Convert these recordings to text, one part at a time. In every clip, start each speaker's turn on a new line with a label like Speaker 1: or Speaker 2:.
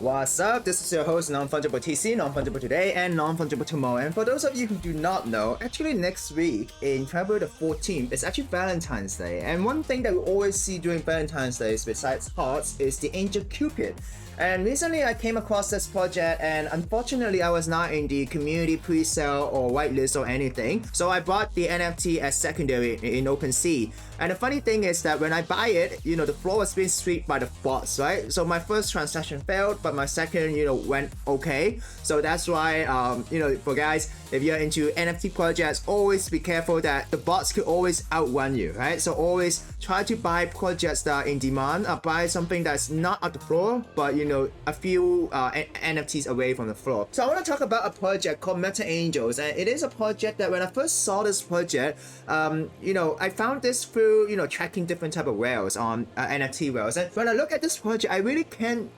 Speaker 1: What's up? This is your host Non-Fungible TC, Non-Fungible Today and Non-Fungible Tomorrow. And for those of you who do not know, actually next week in February the 14th, it's actually Valentine's Day. And one thing that we always see during Valentine's Day besides hearts is the Angel Cupid. And recently I came across this project, and unfortunately I was not in the community pre-sale or whitelist or anything. So I bought the NFT as secondary in OpenSea. And the funny thing is that when I buy it, the floor was being swept by the bots, right? So my first transaction failed, but my second, went okay. So that's why, for guys, if you're into NFT projects, always be careful that the bots could always outrun you, right? So always try to buy projects that are in demand, or buy something that's not at the floor, but a few NFTs away from the floor. So I want to talk about a project called Meta Angels, and it is a project that when I first saw this project, I found this through tracking different type of whales on NFT whales, and when I look at this project, I really can't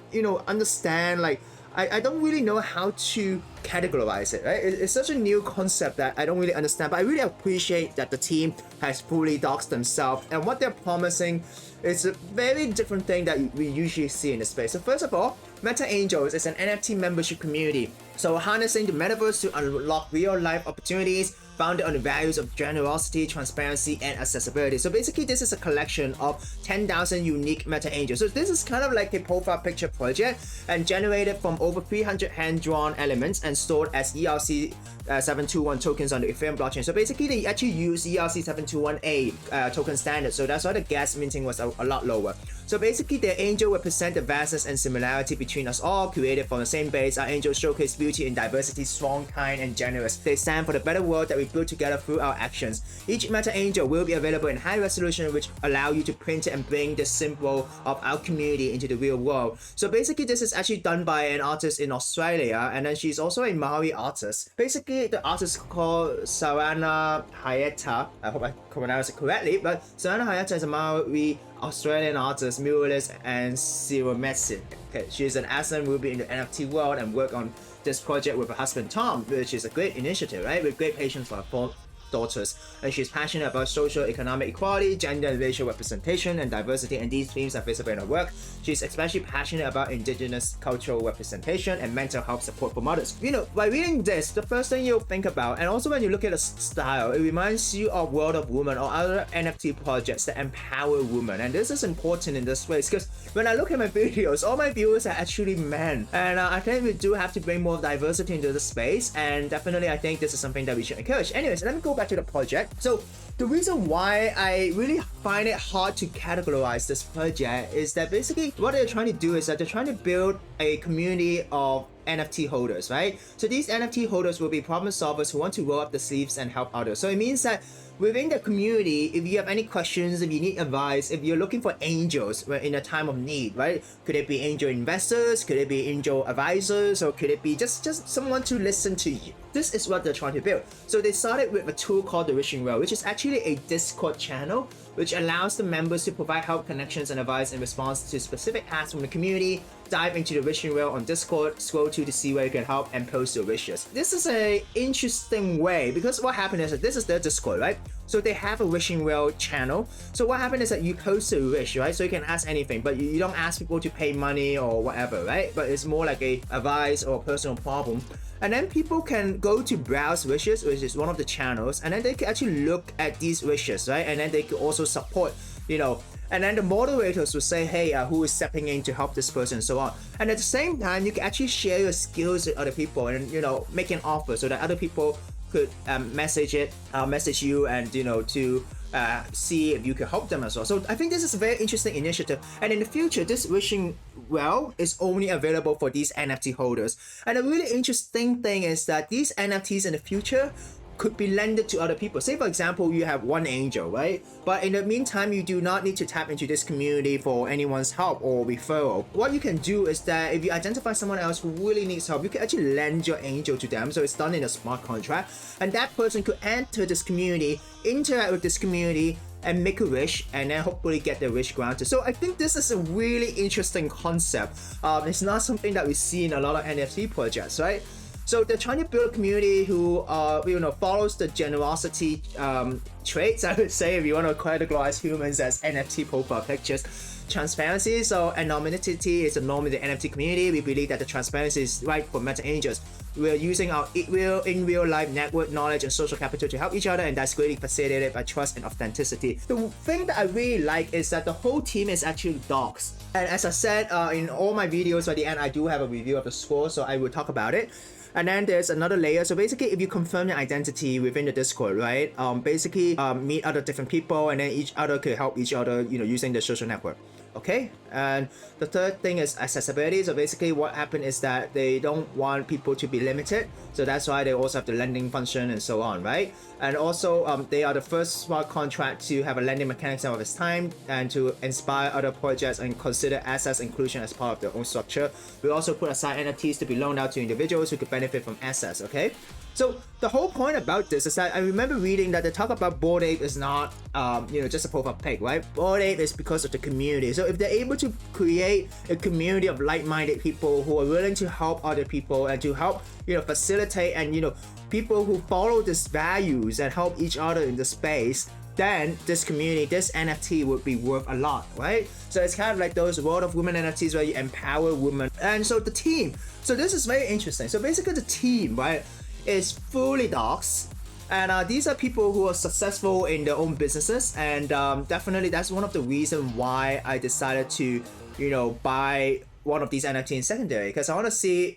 Speaker 1: understand, like I don't really know how to categorize it, right? It's such a new concept that I don't really understand, but I really appreciate that the team has fully doxed themselves, and what they're promising is a very different thing that we usually see in the space. So first of all, Meta Angels is an NFT membership community. So harnessing the metaverse to unlock real-life opportunities founded on the values of generosity, transparency, and accessibility. So basically, this is a collection of 10,000 unique Meta Angels. So this is kind of like a profile picture project and generated from over 300 hand-drawn elements and stored as ERC 721 tokens on the Ethereum blockchain. So basically, they actually use ERC 721A token standard. So that's why the gas minting was a lot lower. So basically, their angel represent the vastness and similarity between us all, created from the same base. Our angels showcase beauty and diversity, strong, kind, and generous. They stand for the better world that we build together through our actions. Each Meta Angel will be available in high resolution, which allow you to print it and bring the symbol of our community into the real world. So basically, this is actually done by an artist in Australia, and then she's also a Maori artist. Basically, the artist called Sarana Hayata. I hope I pronounced it correctly, but Sarana Hayata is a Maori Australian artist, muralist, and ceramicist. Okay, she's an excellent ruby in the NFT world and worked on this project with her husband Tom, which is a great initiative, right? With great patience for her four daughters, and she's passionate about social economic equality, gender and racial representation, and diversity, and these themes are visible in her work. She's especially passionate about indigenous cultural representation and mental health support for mothers. By reading this, the first thing you'll think about, and also when you look at the style, it reminds you of World of Women or other NFT projects that empower women, and this is important in this space because when I look at my videos, all my viewers are actually men, and I think we do have to bring more diversity into the space, and definitely I think this is something that we should encourage. Anyways, let me go back to the project. So the reason why I really find it hard to categorize this project is that basically what they're trying to do is that they're trying to build a community of NFT holders, right? So these NFT holders will be problem solvers who want to roll up the sleeves and help others. So it means that within the community, if you have any questions, if you need advice, if you're looking for angels in a time of need, right? Could it be angel investors? Could it be angel advisors? Or could it be just someone to listen to you? This is what they're trying to build. So they started with a tool called the Wishing Well, which is actually a Discord channel, which allows the members to provide help, connections, and advice in response to specific asks from the community. Dive into the Wishing Well on Discord, scroll to see where you can help, and post your wishes. This is an interesting way because what happened is that this is their Discord, right? So they have a Wishing Well channel. So what happened is that you post a wish, right? So you can ask anything, but you don't ask people to pay money or whatever, right? But it's more like a advice or personal problem. And then people can go to browse wishes, which is one of the channels, and then they can actually look at these wishes, right? And then they can also support, and then the moderators will say, hey, who is stepping in to help this person and so on. And at the same time, you can actually share your skills with other people and, make an offer so that other people could message you and, to see if you can help them as well. So I think this is a very interesting initiative. And in the future, this Wishing Well is only available for these NFT holders. And a really interesting thing is that these NFTs in the future could be lended to other people. Say for example, you have one angel, right? But in the meantime, you do not need to tap into this community for anyone's help or referral. What you can do is that if you identify someone else who really needs help, you can actually lend your angel to them. So it's done in a smart contract, and that person could enter this community, interact with this community, and make a wish, and then hopefully get their wish granted. So I think this is a really interesting concept. It's not something that we see in a lot of NFT projects, right? So they're trying to build a community who follows the generosity traits, I would say, if you want to categorize humans as NFT profile pictures. transparency. So anonymity is a norm in the NFT community. We believe that the transparency is right for Meta Angels. We're using our in real life network knowledge and social capital to help each other, and that's greatly facilitated by trust and authenticity. The thing that I really like is that the whole team is actually docs. And as I said in all my videos, by the end I do have a review of the score, so I will talk about it. And then there's another layer. So basically, if you confirm your identity within the Discord, right? Basically, meet other different people, and then each other could help each other, using the social network. Okay, and the third thing is accessibility. So basically what happened is that they don't want people to be limited, so that's why they also have the lending function and so on, right? And also they are the first smart contract to have a lending mechanism of its time and to inspire other projects and consider assets inclusion as part of their own structure. We also put aside NFTs to be loaned out to individuals who could benefit from assets. Okay, so the whole point about this is that I remember reading that they talk about Bored Ape is not just a profile pic, right? Bored Ape is because of the community. So if they're able to create a community of like-minded people who are willing to help other people and to help facilitate and people who follow these values and help each other in the space, then this community, this NFT would be worth a lot, right? So it's kind of like those World of Women NFTs where you empower women. And so the team, so this is very interesting. So basically the team, right, is fully docs, and these are people who are successful in their own businesses, and definitely that's one of the reasons why I decided to buy one of these NFT in secondary, because I want to see,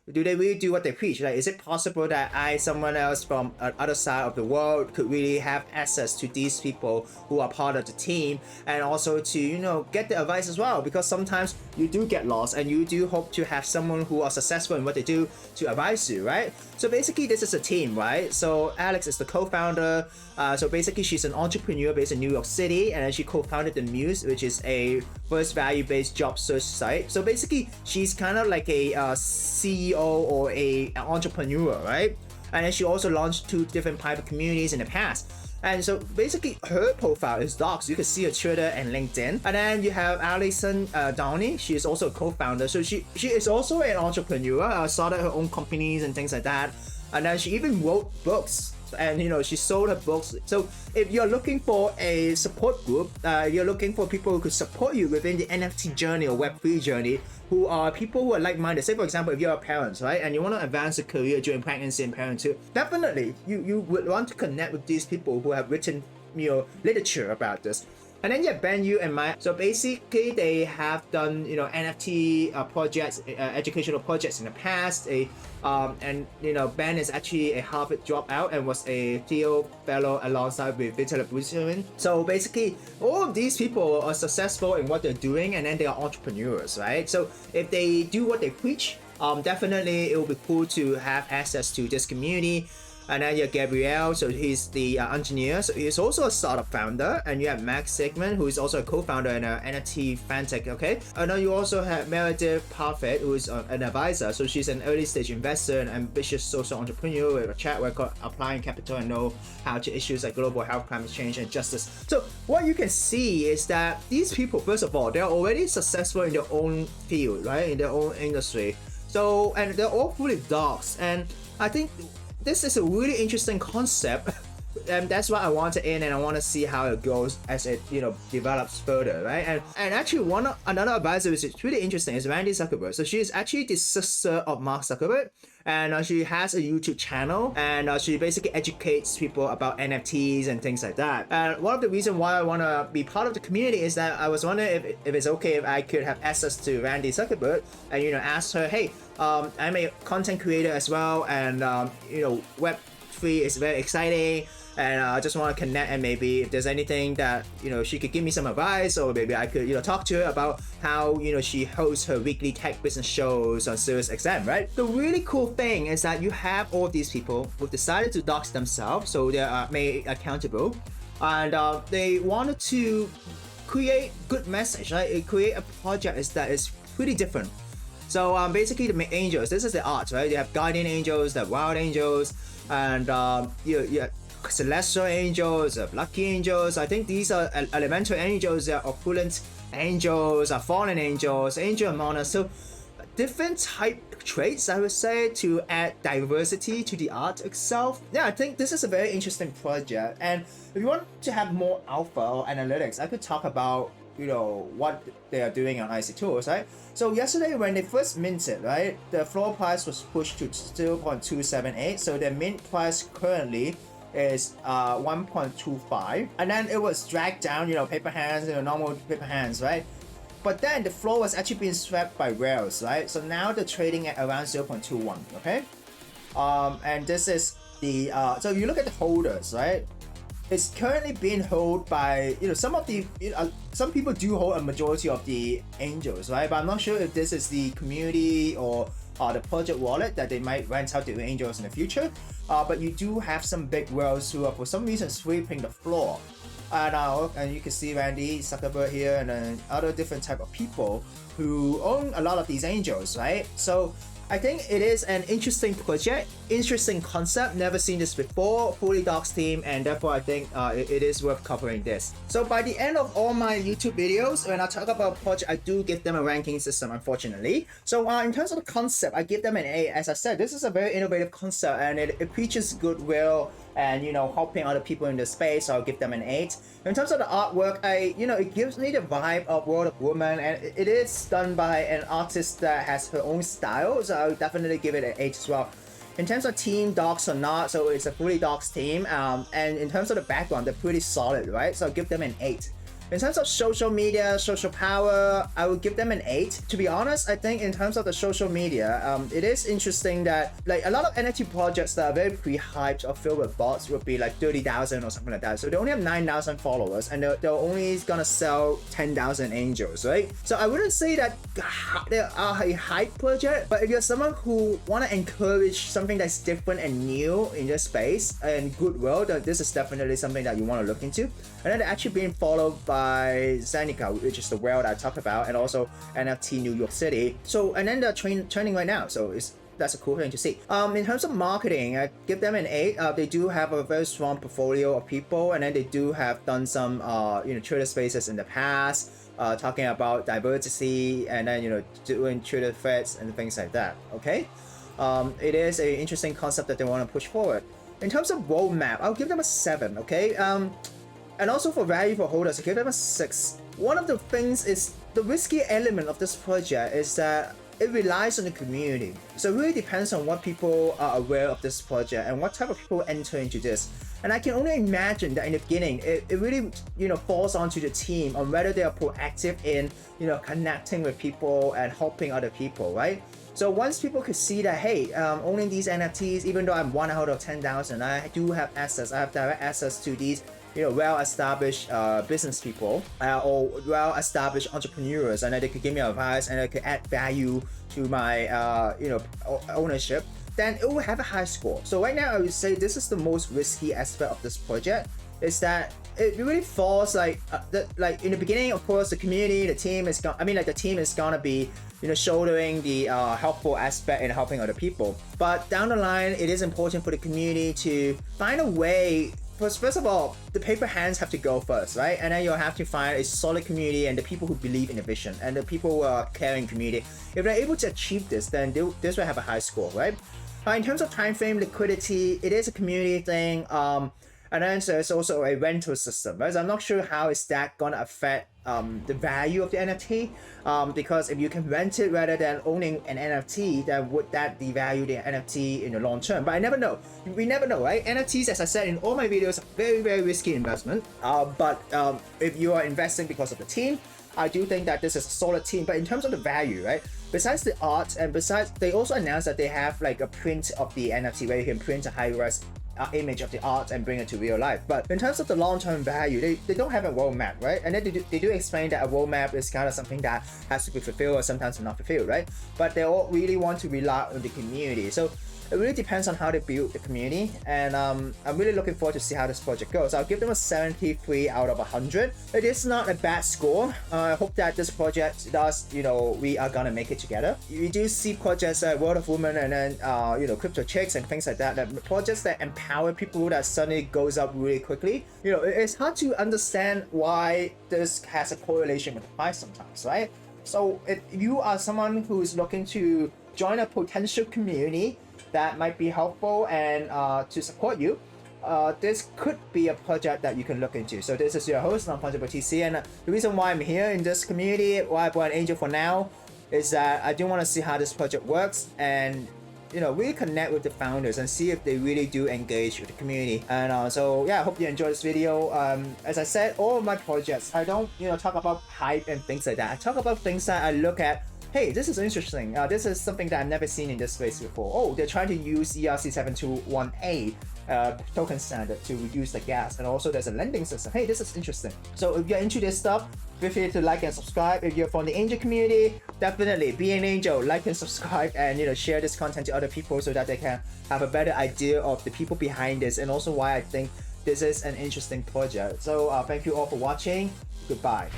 Speaker 1: do they really do what they preach? Like, is it possible that someone else from other side of the world, could really have access to these people who are part of the team, and also to get the advice as well? Because sometimes you do get lost, and you do hope to have someone who are successful in what they do to advise you, right? So basically, this is a team, right? So Alex is the co-founder. So basically, she's an entrepreneur based in New York City, and then she co-founded the Muse, which is a first value-based job search site. So basically, she's kind of like a CEO or an entrepreneur, right? And then she also launched 2 different private communities in the past. And so basically her profile is docs. You can see her Twitter and LinkedIn. And then you have Alison Downey. She is also a co-founder. So she is also an entrepreneur, started her own companies and things like that. And then she even wrote books. And she sold her books. So if you're looking for a support group, you're looking for people who could support you within the NFT journey or Web3 journey, who are people who are like-minded. Say for example, if you're a parent, right, and you want to advance a career during pregnancy and parenthood, definitely you would want to connect with these people who have written literature about this. And then you have Ben Yu and Maya. So basically, they have done NFT projects, educational projects in the past. And Ben is actually a Harvard dropout and was a Theo fellow alongside with Vital Buterin. So basically, all of these people are successful in what they're doing, and then they are entrepreneurs, right? So if they do what they preach, definitely it will be cool to have access to this community. And then you have Gabrielle, so he's the engineer, so he's also a startup founder. And you have Max Sigmund, who is also a co-founder in an NFT fintech, okay? And then you also have Meredith Parfit, who is an advisor, so she's an early stage investor and ambitious social entrepreneur with a track record applying capital and know how to issues like global health, climate change, and justice. So what you can see is that these people, first of all, they're already successful in their own field, right? In their own industry. So, and they're all fully docs. And I think this is a really interesting concept, and that's why I want to in, and I want to see how it goes as it develops further, right? And actually another advisor which is really interesting is Randi Zuckerberg. So she is actually the sister of Mark Zuckerberg, and she has a YouTube channel, and she basically educates people about NFTs and things like that. And one of the reasons why I want to be part of the community is that I was wondering if it's okay if I could have access to Randi Zuckerberg and ask her, hey, I'm a content creator as well, and Web3 is very exciting, and I just want to connect, and maybe if there's anything that she could give me some advice, or maybe I could talk to her about how she hosts her weekly tech business shows on SiriusXM, right? The really cool thing is that you have all these people who decided to dox themselves, so they are made accountable, and they wanted to create good message, right? Create a project that is pretty different. So basically the angels, this is the art, right? You have guardian angels, the wild angels, and you have celestial angels, lucky angels. I think these are elemental angels, opulent angels, fallen angels, angel among us. So different type traits, I would say, to add diversity to the art itself. Yeah, I think this is a very interesting project. And if you want to have more alpha or analytics, I could talk about what they are doing on IC tools, right? So yesterday when they first minted, right, the floor price was pushed to 0.278. So the mint price currently is 1.25, and then it was dragged down, paper hands, normal paper hands, right? But then the floor was actually being swept by whales, right? So now they're trading at around 0.21, okay? And this is the so you look at the holders, right? It's currently being held by some of the some people do hold a majority of the angels, right? But I'm not sure if this is the community or the project wallet that they might rent out to angels in the future. But you do have some big whales who are for some reason sweeping the floor. And you can see Randi Zuckerberg here and then other different type of people who own a lot of these angels, right? So I think it is an interesting project, interesting concept, never seen this before, fully docs team, and therefore I think it is worth covering this. So by the end of all my YouTube videos, when I talk about project, I do give them a ranking system, unfortunately. So in terms of the concept, I give them an A. As I said, this is a very innovative concept and it preaches goodwill and helping other people in the space, so I'll give them an 8. In terms of the artwork, it gives me the vibe of World of Woman, and it is done by an artist that has her own style, so I'll definitely give it an 8 as well. In terms of team docs or not, so it's a fully docs team, and in terms of the background, they're pretty solid, right? So I'll give them an 8. In terms of social media, social power, I would give them an 8. To be honest, I think in terms of the social media, it is interesting that like a lot of NFT projects that are very pre-hyped or filled with bots would be like 30,000 or something like that. So they only have 9,000 followers and they're only gonna sell 10,000 angels, right? So I wouldn't say that they are a hype project, but if you're someone who want to encourage something that's different and new in this space and goodwill, then this is definitely something that you want to look into. And then they're actually being followed by Zenica, which is the whale that I talked about, and also NFT New York City. So, and then they're trending right now. So that's a cool thing to see. In terms of marketing, I give them an 8. They do have a very strong portfolio of people, and then they do have done some Twitter spaces in the past, talking about diversity, and then doing Twitter threads and things like that. Okay, it is an interesting concept that they want to push forward. In terms of roadmap, I'll give them a 7. Okay, and also for value for holders, I give them a 6. One of the things is the risky element of this project is that it relies on the community. So it really depends on what people are aware of this project and what type of people enter into this. And I can only imagine that in the beginning, it really falls onto the team on whether they are proactive in connecting with people and helping other people, right? So once people could see that, hey, owning these NFTs, even though I'm 1 out of 10,000, I do have access. I have direct access to these well-established business people or well-established entrepreneurs, and that they could give me advice and they could add value to my ownership, then it will have a high score. So right now I would say this is the most risky aspect of this project, is that it really falls like in the beginning, of course, the community, the team is the team is gonna be shouldering the helpful aspect in helping other people. But down the line, it is important for the community to find a way. First of all, the paper hands have to go first, right? And then you'll have to find a solid community and the people who believe in the vision and the people who are caring community. If they're able to achieve this, then this will have a high score, right? In terms of time frame, liquidity, it is a community thing. And then there's also a rental system, right? So I'm not sure how is that gonna affect the value of the NFT, because if you can rent it rather than owning an NFT, then would that devalue the NFT in the long term? But I never know. We never know, right? NFTs, as I said in all my videos, are very, very risky investment. But if you are investing because of the team, I do think that this is a solid team. But in terms of the value, right? Besides the art, and besides, they also announced that they have like a print of the NFT where you can print a high-res image of the art and bring it to real life. But in terms of the long-term value, they don't have a roadmap, right? And then they do explain that a roadmap is kind of something that has to be fulfilled or sometimes not fulfilled, right? But they all really want to rely on the community. So it really depends on how they build the community, and I'm really looking forward to see how this project goes. I'll give them a 73 out of 100. It is not a bad score. I hope that this project does, we are gonna make it together. You do see projects like World of Women and then, Crypto Chicks and things like that, projects that empower people that suddenly goes up really quickly. It's hard to understand why this has a correlation with the price sometimes, right? So if you are someone who's looking to join a potential community that might be helpful and to support you, this could be a project that you can look into. So this is your host, Non-Fungible TC, and the reason why I'm here in this community, why I bought Angel for now, is that I do want to see how this project works and really connect with the founders and see if they really do engage with the community. And so yeah, I hope you enjoy this video. As I said, all of my projects, I don't talk about hype and things like that. I talk about things that I look at. Hey, this is interesting. This is something that I've never seen in this space before. Oh, they're trying to use ERC721A token standard to reduce the gas, and also there's a lending system. Hey, this is interesting. So if you're into this stuff, feel free to like and subscribe. If you're from the angel community, definitely be an angel, like and subscribe, and share this content to other people so that they can have a better idea of the people behind this, and also why I think this is an interesting project. So thank you all for watching. Goodbye.